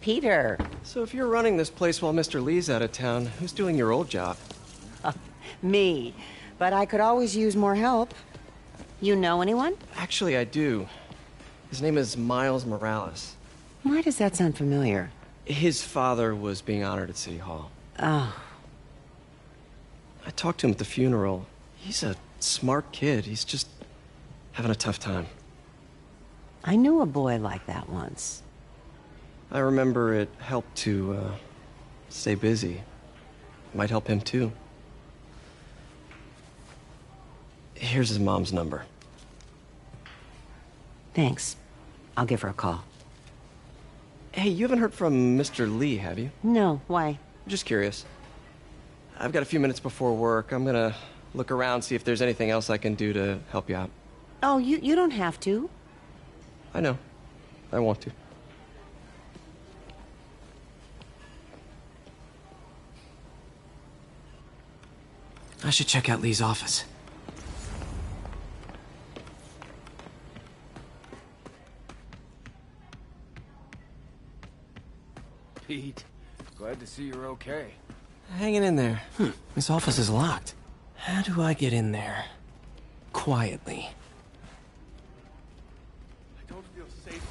Peter. So if you're running this place while Mr. Lee's out of town, who's doing your old job? Me. But I could always use more help. You know anyone? Actually, I do. His name is Miles Morales. Why does that sound familiar? His father was being honored at City Hall. Oh. I talked to him at the funeral. He's a smart kid. He's just having a tough time. I knew a boy like that once. I remember it helped to, stay busy. Might help him, too. Here's his mom's number. Thanks. I'll give her a call. Hey, you haven't heard from Mr. Lee, have you? No, why? Just curious. I've got a few minutes before work. I'm gonna look around, see if there's anything else I can do to help you out. Oh, you don't have to. I know. I want to. I should check out Lee's office. Pete, glad to see you're okay. Hanging in there. This office is locked. How do I get in there? Quietly. I don't feel safe.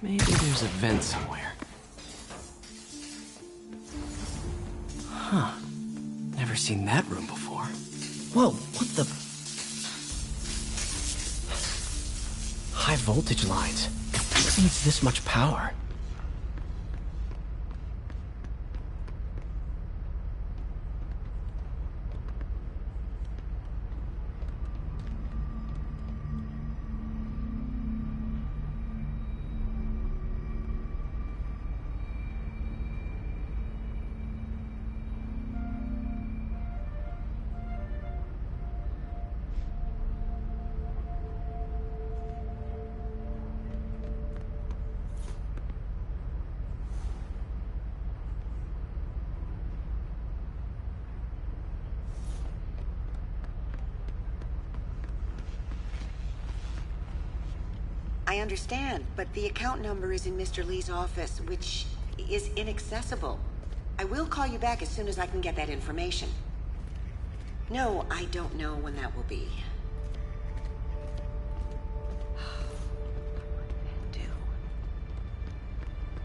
Maybe there's a vent somewhere. Huh. Never seen that room before. Whoa, what the... High voltage lines. What needs this much power? I understand, but the account number is in Mr. Lee's office, which is inaccessible. I will call you back as soon as I can get that information. No, I don't know when that will be.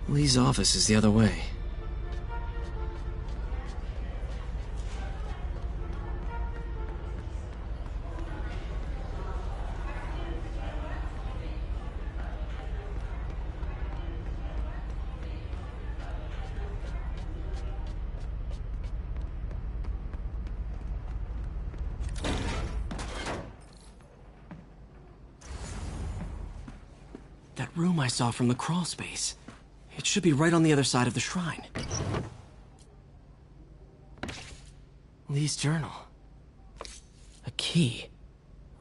Lee's office is the other way. That room I saw from the crawl space. It should be right on the other side of the shrine. Lee's journal. A key.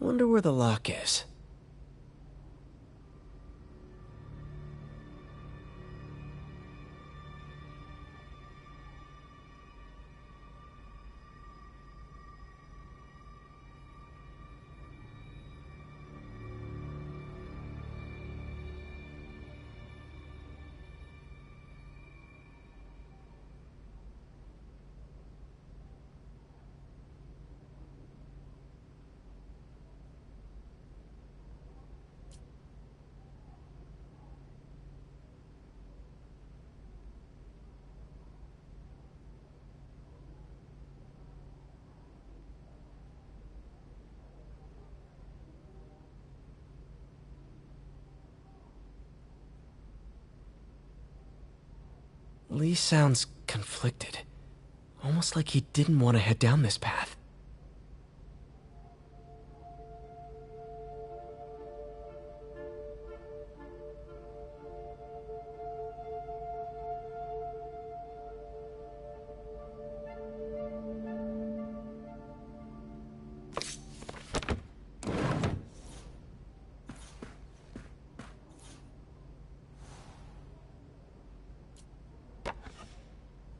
Wonder where the lock is. Lee sounds conflicted. Almost like he didn't want to head down this path.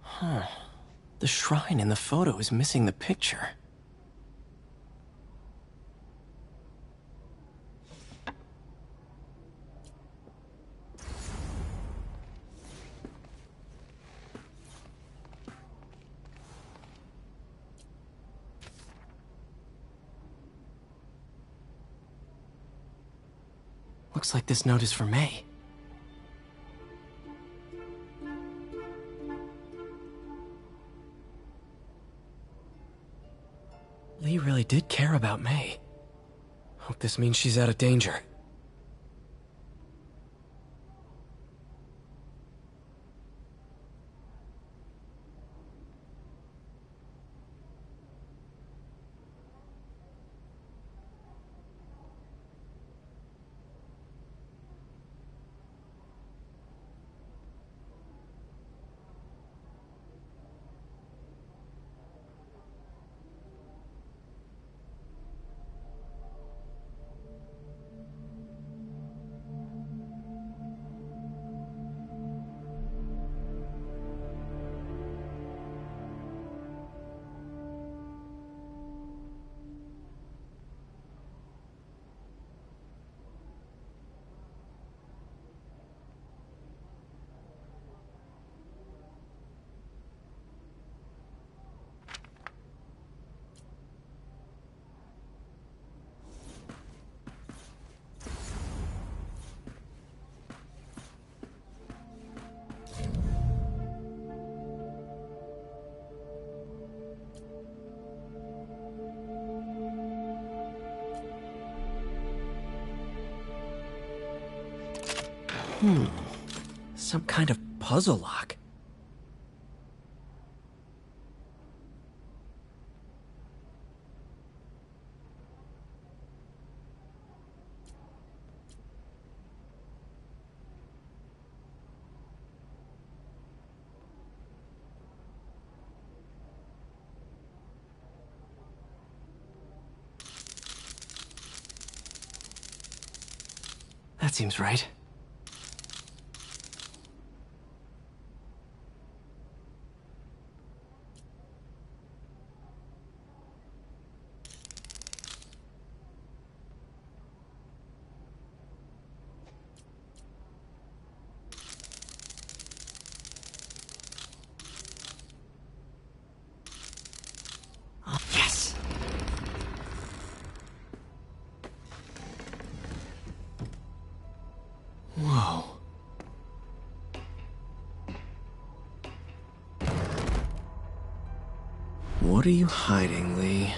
Huh. The shrine in the photo is missing the picture. Looks like this note is for May. Lee really did care about May. Hope this means she's out of danger. Some kind of puzzle lock. That seems right. Yes! Whoa. What are you hiding, Lee?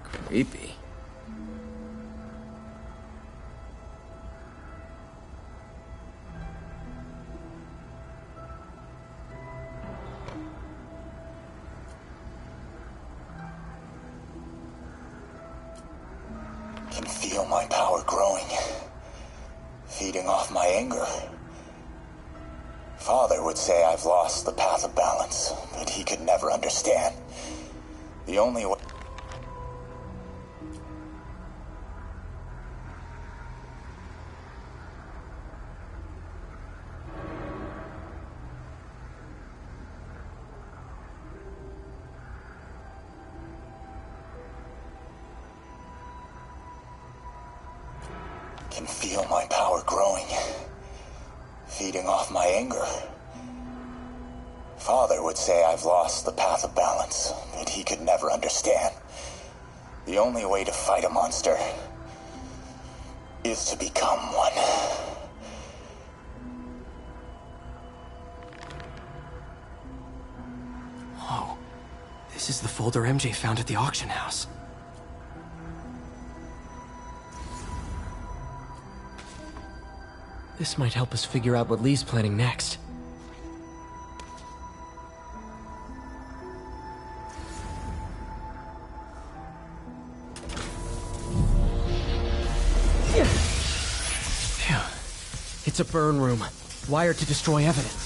Creepy. Can feel my power growing, feeding off my anger. Father would say I've lost the path of balance, but he could never understand. The only way can feel my power growing, feeding off my anger. Father would say I've lost the path of balance, but he could never understand. The only way to fight a monster is to become one. Whoa. This is the folder MJ found at the auction house. This might help us figure out what Lee's planning next. Phew. It's a burn room, wired to destroy evidence.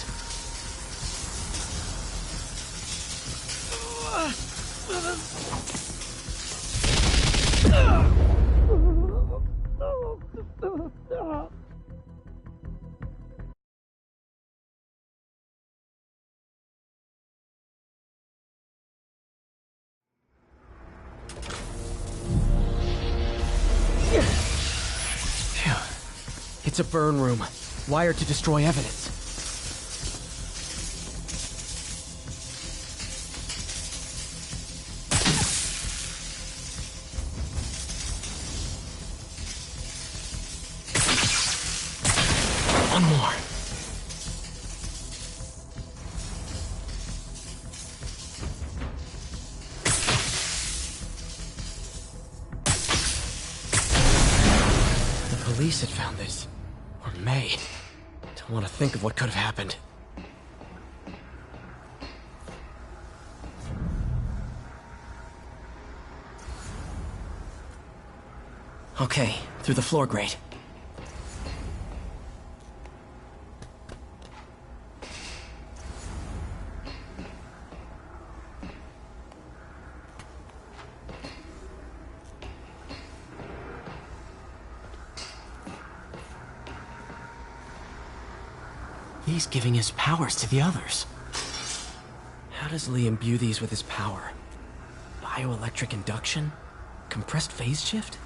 Phew. It's a burn room, wired to destroy evidence. One more. The police had found this. Or may. Don't want to think of what could have happened. Okay, through the floor grate. He's giving his powers to the others. How does Lee imbue these with his power? Bioelectric induction? Compressed phase shift?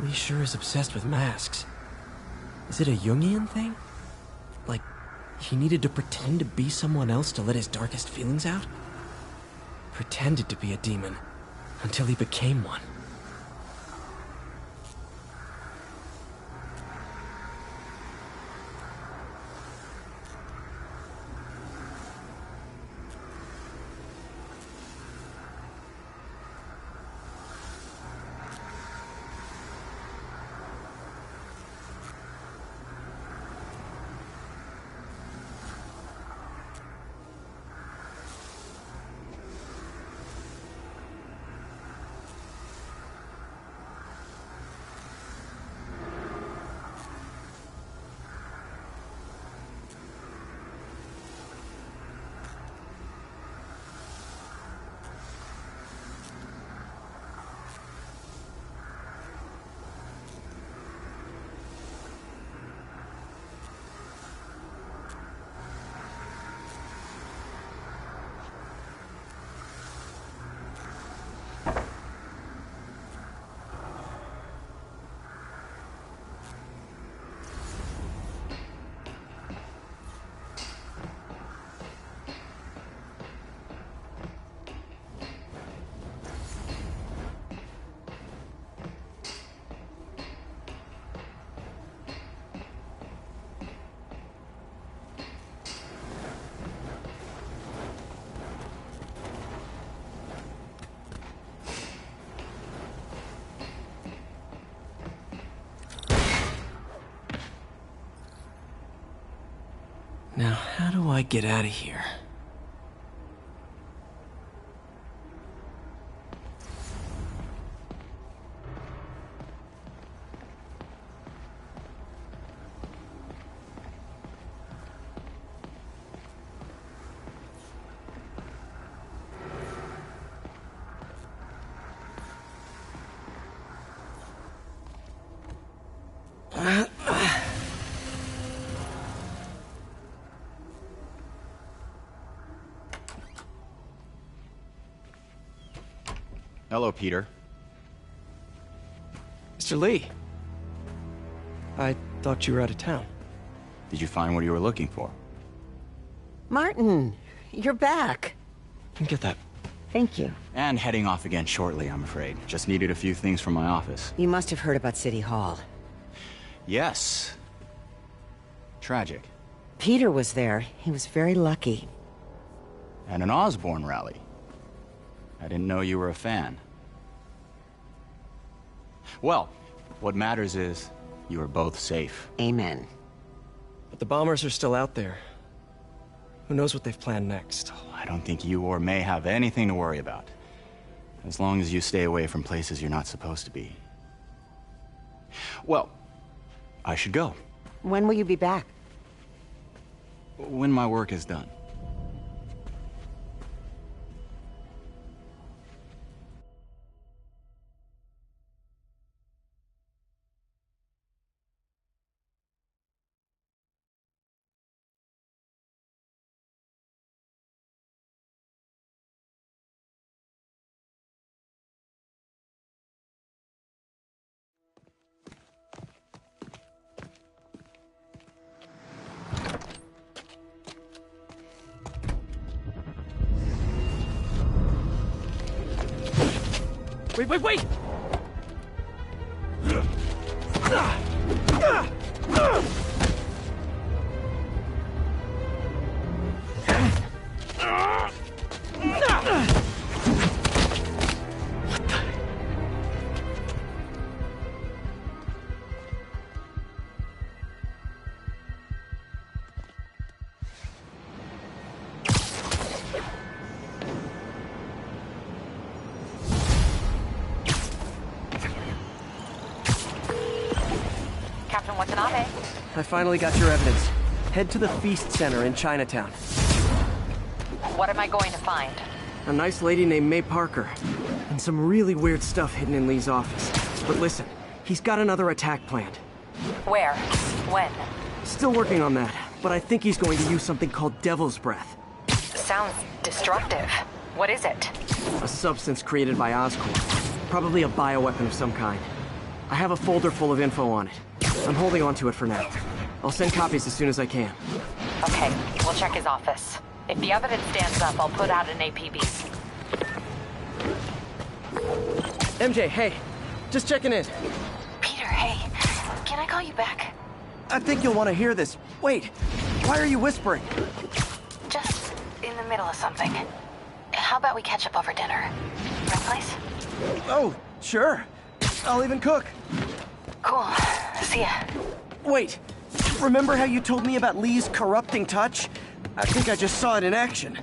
Lee sure is obsessed with masks. Is it a Jungian thing? Like, he needed to pretend to be someone else to let his darkest feelings out? Pretended to be a demon, until he became one. Now, how do I get out of here? Hello, Peter. Mr. Lee. I thought you were out of town. Did you find what you were looking for? Martin, you're back. You can get that. Thank you. And heading off again shortly, I'm afraid. Just needed a few things from my office. You must have heard about City Hall. Yes. Tragic. Peter was there. He was very lucky. And an Osborn rally. I didn't know you were a fan. Well, what matters is you are both safe. Amen. But the bombers are still out there. Who knows what they've planned next? I don't think you or May have anything to worry about. As long as you stay away from places you're not supposed to be. Well, I should go. When will you be back? When my work is done. Wait! Captain Watanabe. I finally got your evidence. Head to the Feast Center in Chinatown. What am I going to find? A nice lady named May Parker. And some really weird stuff hidden in Lee's office. But listen, he's got another attack planned. Where? When? Still working on that, but I think he's going to use something called Devil's Breath. Sounds destructive. What is it? A substance created by Oscorp. Probably a bioweapon of some kind. I have a folder full of info on it. I'm holding on to it for now. I'll send copies as soon as I can. Okay, we'll check his office. If the evidence stands up, I'll put out an APB. MJ, hey. Just checking in. Peter, hey. Can I call you back? I think you'll want to hear this. Wait, why are you whispering? Just in the middle of something. How about we catch up over dinner? Right place? Oh, sure. I'll even cook. Cool. See ya. Wait, remember how you told me about Lee's corrupting touch? I think I just saw it in action.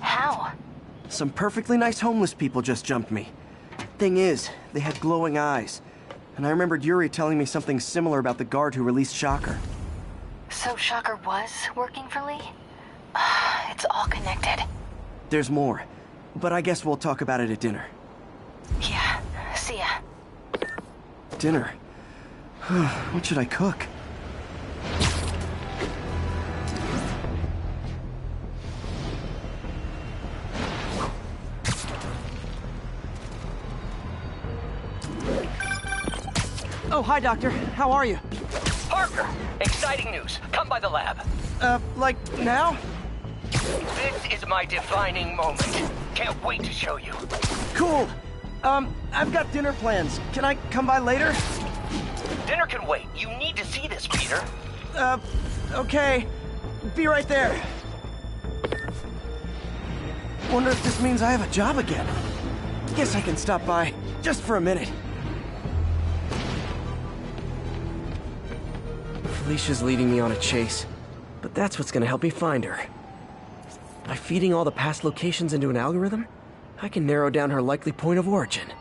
How? Some perfectly nice homeless people just jumped me. Thing is, they had glowing eyes. And I remembered Yuri telling me something similar about the guard who released Shocker. So Shocker was working for Lee? It's all connected. There's more, but I guess we'll talk about it at dinner. Yeah, see ya. Dinner? What should I cook? Oh, hi, Doctor. How are you? Parker, exciting news. Come by the lab. Like now? This is my defining moment. Can't wait to show you. Cool. I've got dinner plans. Can I come by later? Dinner can wait. You need to see this, Peter. Okay. Be right there. Wonder if this means I have a job again. Guess I can stop by, just for a minute. Felicia's leading me on a chase, but that's what's gonna help me find her. By feeding all the past locations into an algorithm, I can narrow down her likely point of origin.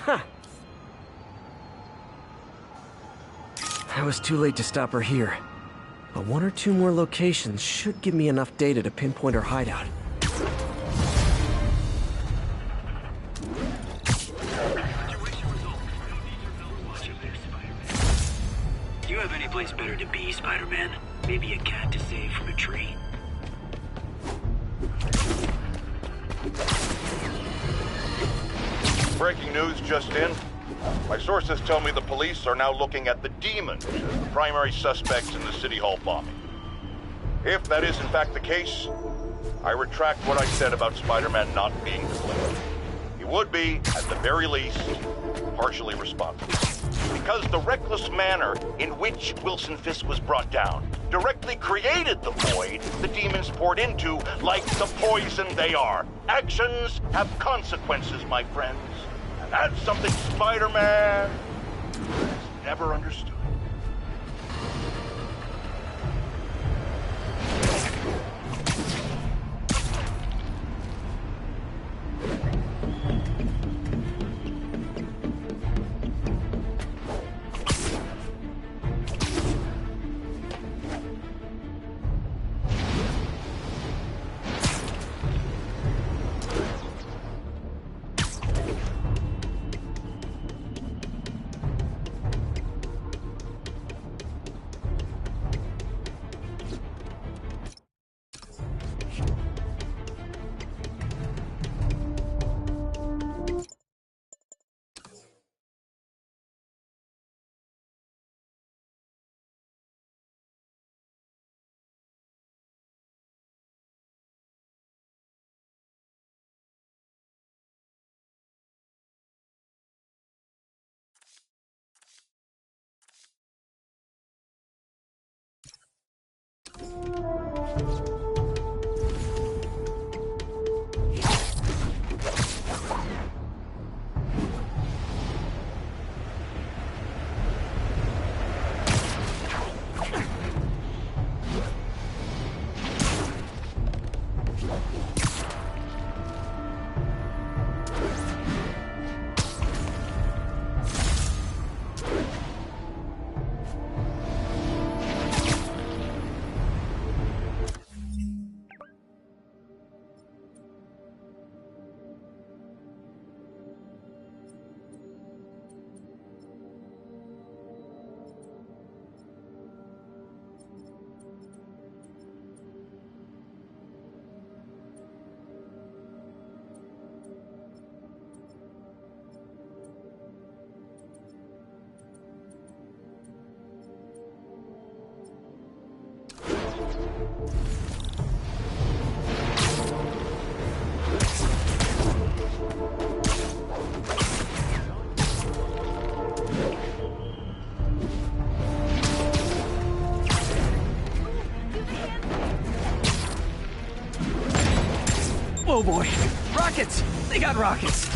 Huh. I was too late to stop her here. But one or two more locations should give me enough data to pinpoint her hideout. Do you have any place better to be, Spider-Man? Maybe a cat to save from a tree? Breaking news just in. My sources tell me the police are now looking at the demons as the primary suspects in the City Hall bombing. If that is in fact the case, I retract what I said about Spider-Man not being to blame. He would be, at the very least, partially responsible. Because the reckless manner in which Wilson Fisk was brought down directly created the void the demons poured into, like the poison they are. Actions have consequences, my friends. And that's something Spider-Man has never understood. Oh boy! Rockets! They got rockets!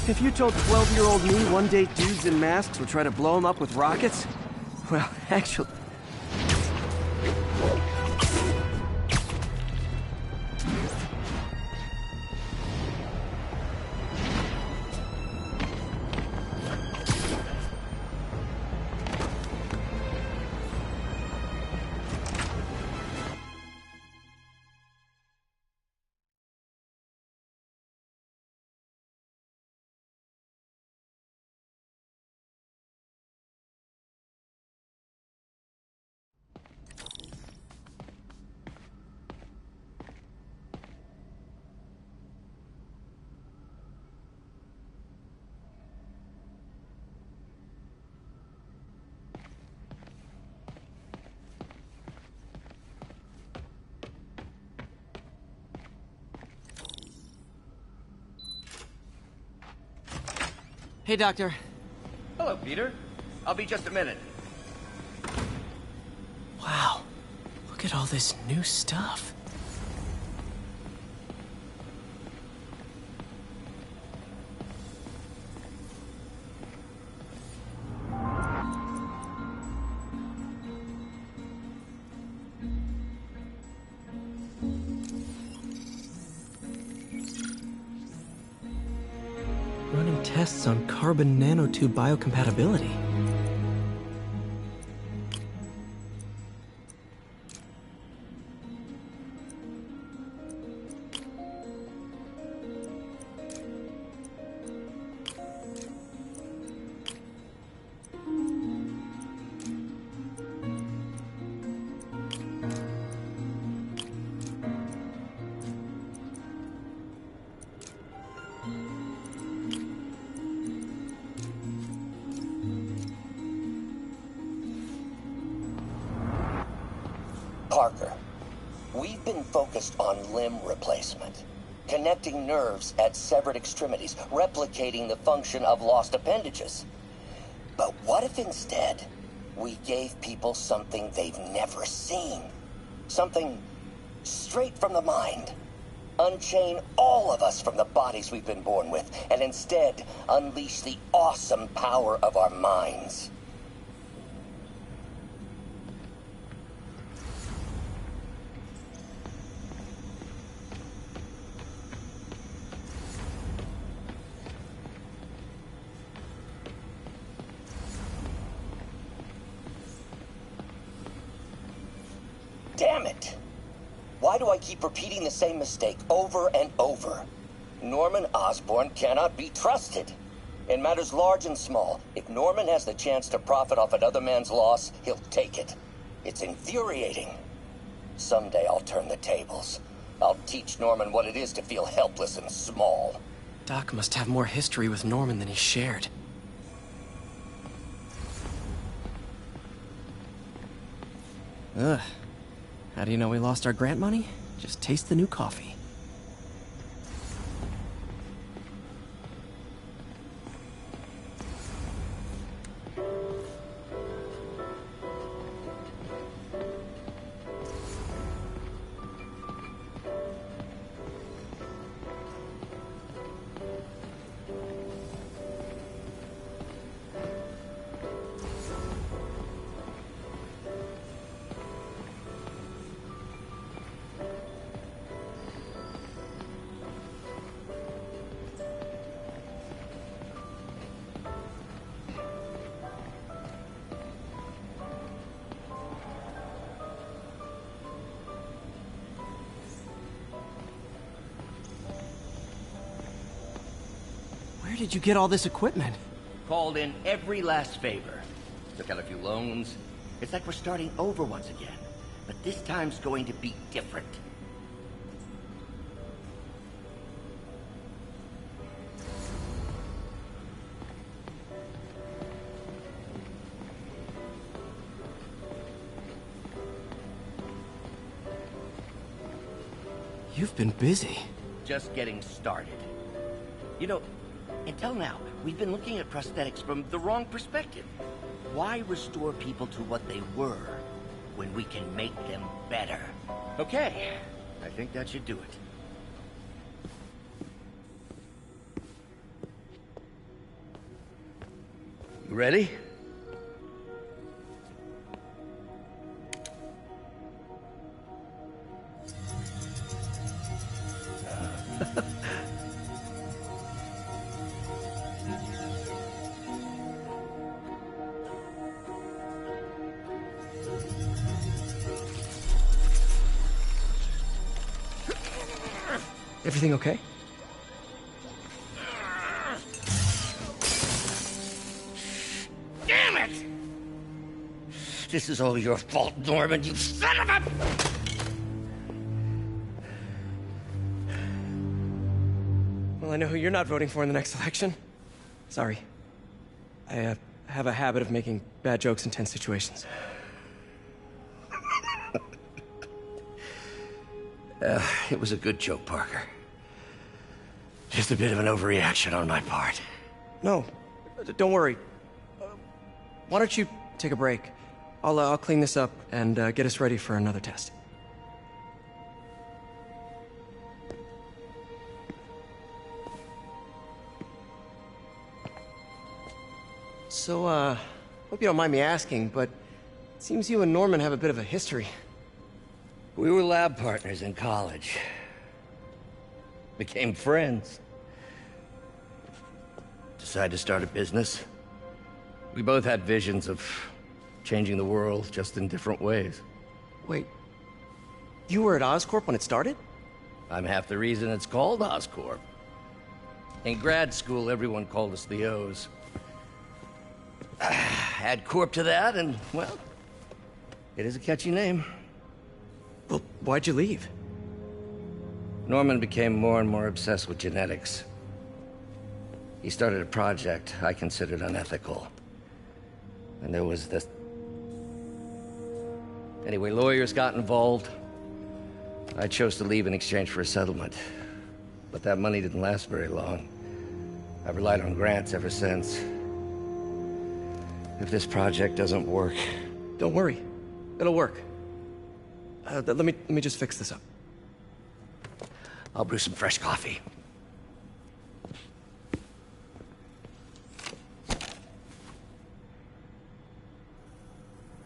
If you told 12-year-old me one day dudes in masks would try to blow him up with rockets, well, actually... Hey, Doctor. Hello, Peter. I'll be just a minute. Wow. Look at all this new stuff. Running tests on carbon nanotube biocompatibility. Parker, we've been focused on limb replacement, connecting nerves at severed extremities, replicating the function of lost appendages. But what if instead We gave people something they've never seen. Something straight from the mind. Unchain all of us from the bodies we've been born with, and instead unleash the awesome power of our minds. Damn it! Why do I keep repeating the same mistake over and over? Norman Osborn cannot be trusted. In matters large and small, if Norman has the chance to profit off another man's loss, he'll take it. It's infuriating. Someday I'll turn the tables. I'll teach Norman what it is to feel helpless and small. Doc must have more history with Norman than he shared. Ugh. How do you know we lost our grant money? Just taste the new coffee. Where did you get all this equipment? Called in every last favor. Took out a few loans. It's like we're starting over once again. But this time's going to be different. You've been busy. Just getting started. You know, until now, we've been looking at prosthetics from the wrong perspective. Why restore people to what they were when we can make them better? Okay, I think that should do it. You ready? Everything okay? Damn it! This is all your fault, Norman, you son of a... Well, I know who you're not voting for in the next election. Sorry. I have a habit of making bad jokes in tense situations. It was a good joke, Parker. Just a bit of an overreaction on my part. No, don't worry. Why don't you take a break? I'll clean this up and get us ready for another test. So, hope you don't mind me asking, but it seems you and Norman have a bit of a history. We were lab partners in college. Became friends. Decided to start a business. We both had visions of changing the world, just in different ways. Wait, you were at Oscorp when it started? I'm half the reason it's called Oscorp. In grad school, everyone called us the O's. Add Corp to that, and, well, it is a catchy name. Well, why'd you leave? Norman became more and more obsessed with genetics. He started a project I considered unethical. And there was this... Anyway, lawyers got involved. I chose to leave in exchange for a settlement. But that money didn't last very long. I've relied on grants ever since. If this project doesn't work... Don't worry. It'll work. Let me just fix this up. I'll brew some fresh coffee.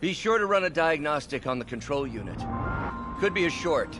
Be sure to run a diagnostic on the control unit. Could be a short.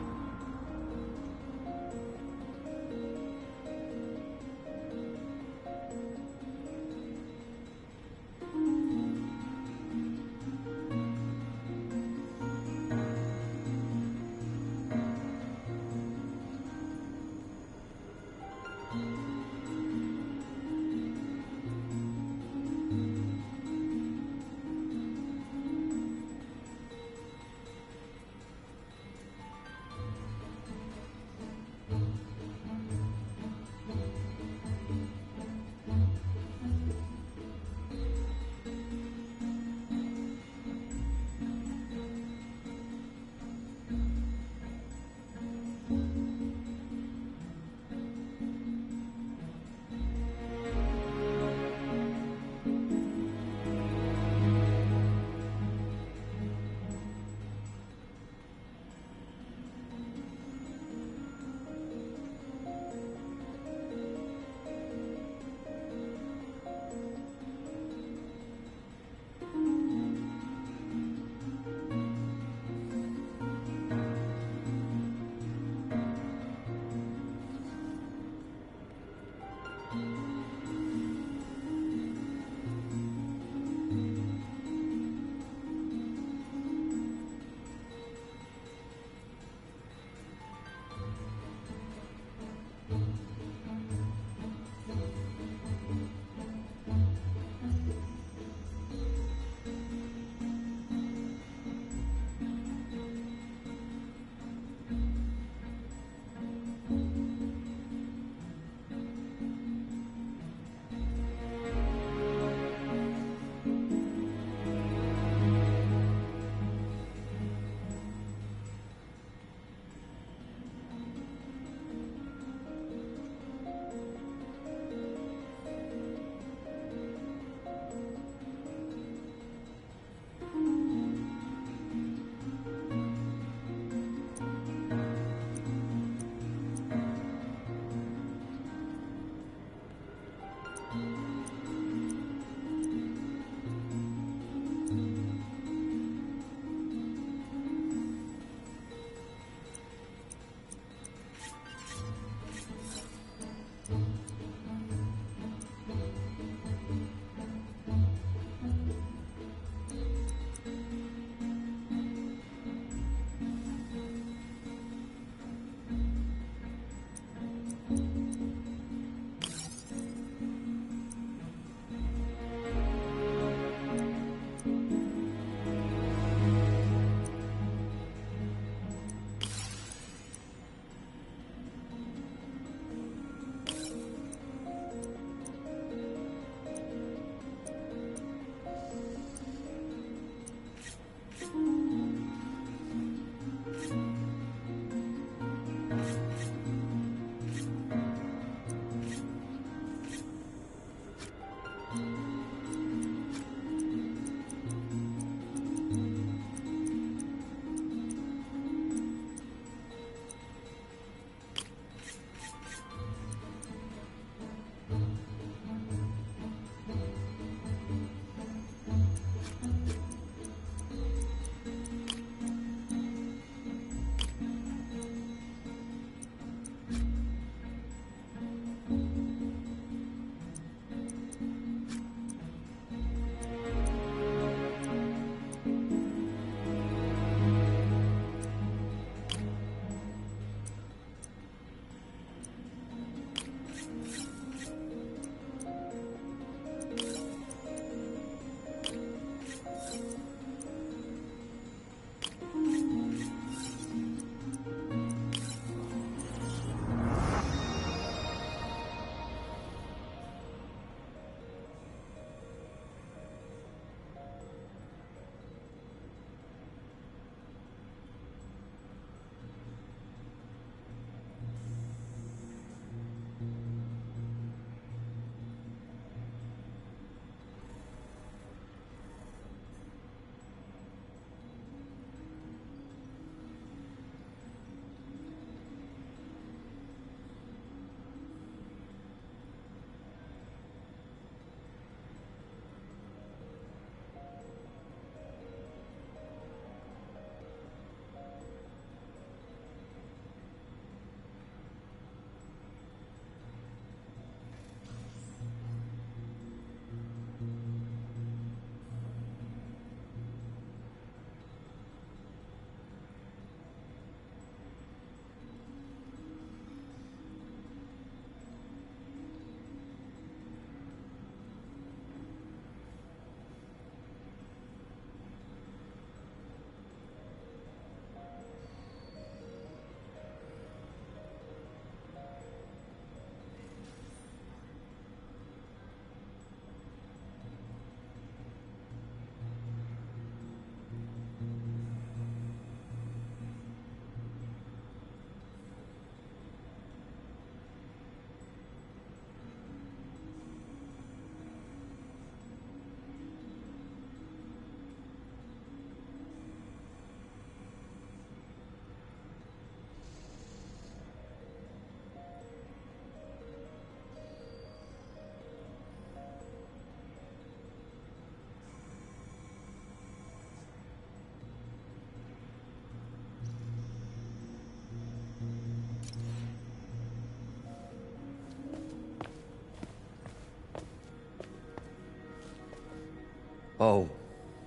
Oh,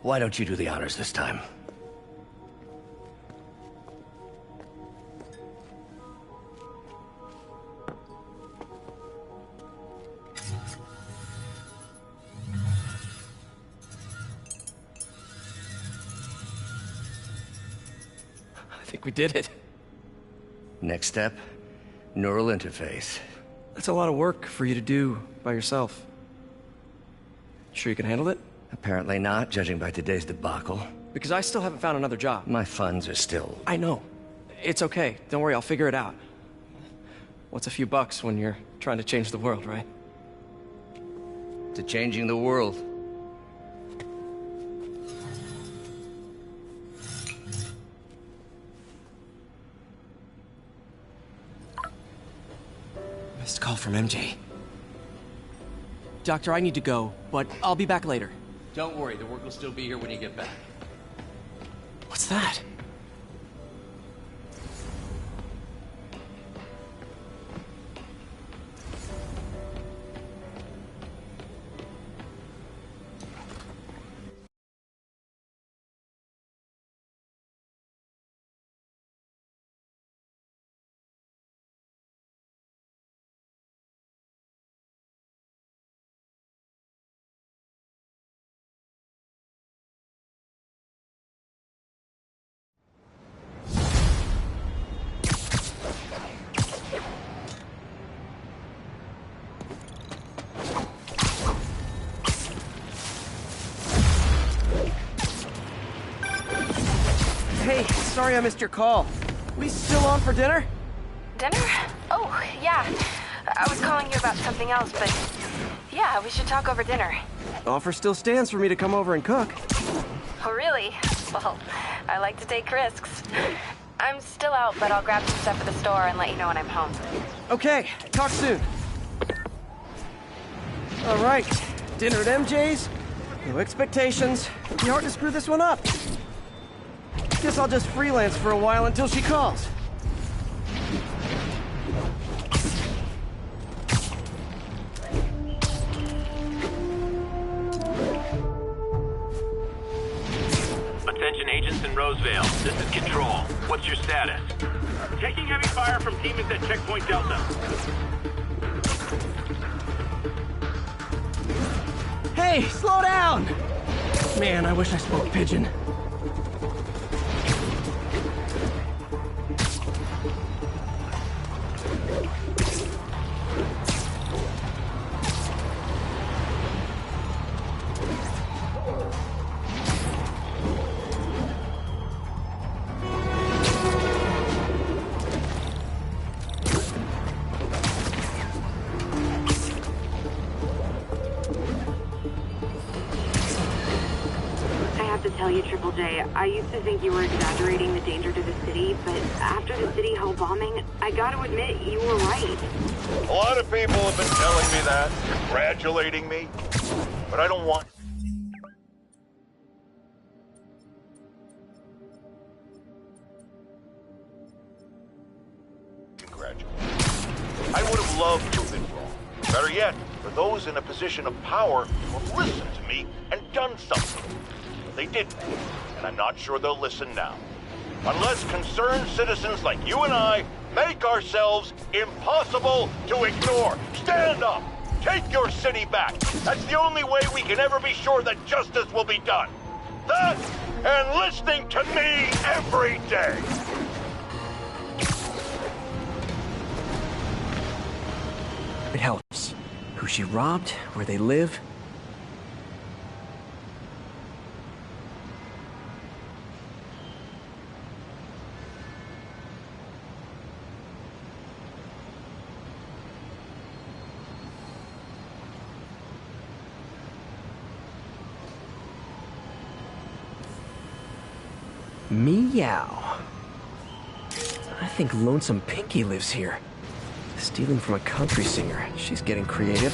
why don't you do the honors this time? I think we did it. Next step, neural interface. That's a lot of work for you to do by yourself. Sure you can handle it? Apparently not, judging by today's debacle. Because I still haven't found another job. My funds are still... I know. It's okay. Don't worry, I'll figure it out. What's a few bucks when you're trying to change the world, right? To changing the world. Missed call from MJ. Doctor, I need to go, but I'll be back later. Don't worry, the work will still be here when you get back. What's that? Hey, sorry I missed your call. We still on for dinner? Dinner? Oh, yeah. I was calling you about something else, but yeah, we should talk over dinner. Offer still stands for me to come over and cook. Oh, really? Well, I like to take risks. I'm still out, but I'll grab some stuff at the store and let you know when I'm home. Okay, talk soon. All right, dinner at MJ's. No expectations. It'd be hard to screw this one up. Guess I'll just freelance for a while until she calls. Attention agents in Roseville. This is Control. What's your status? Taking heavy fire from demons at Checkpoint Delta. Hey, slow down! Man, I wish I spoke Pigeon. Triple J, I used to think you were exaggerating the danger to the city, but after the City Hall bombing, I gotta admit, you were right. A lot of people have been telling me that, congratulating me, but I don't want... Congratulations. I would have loved to have been wrong. Better yet, for those in a position of power who have listened to me and done something. They didn't, and I'm not sure they'll listen now. Unless concerned citizens like you and I make ourselves impossible to ignore. Stand up! Take your city back! That's the only way we can ever be sure that justice will be done. That, and listening to me every day! It helps. Who she robbed, where they live. Meow. I think Lonesome Pinky lives here. Stealing from a country singer. She's getting creative.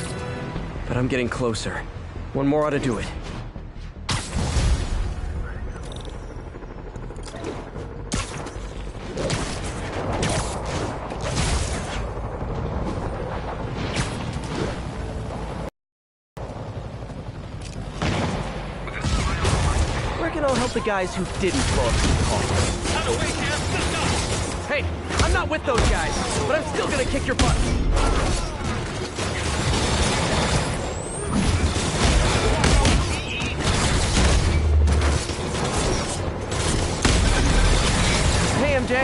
But I'm getting closer. One more ought to do it. reckon I'll help the guys who didn't blow up the car. Hey, I'm not with those guys, but I'm still gonna kick your butt. Hey, MJ.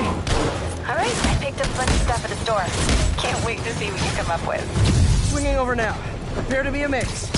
All right, I picked up a bunch of stuff at the store. Can't wait to see what you come up with. Swinging over now. Prepare to be amazed.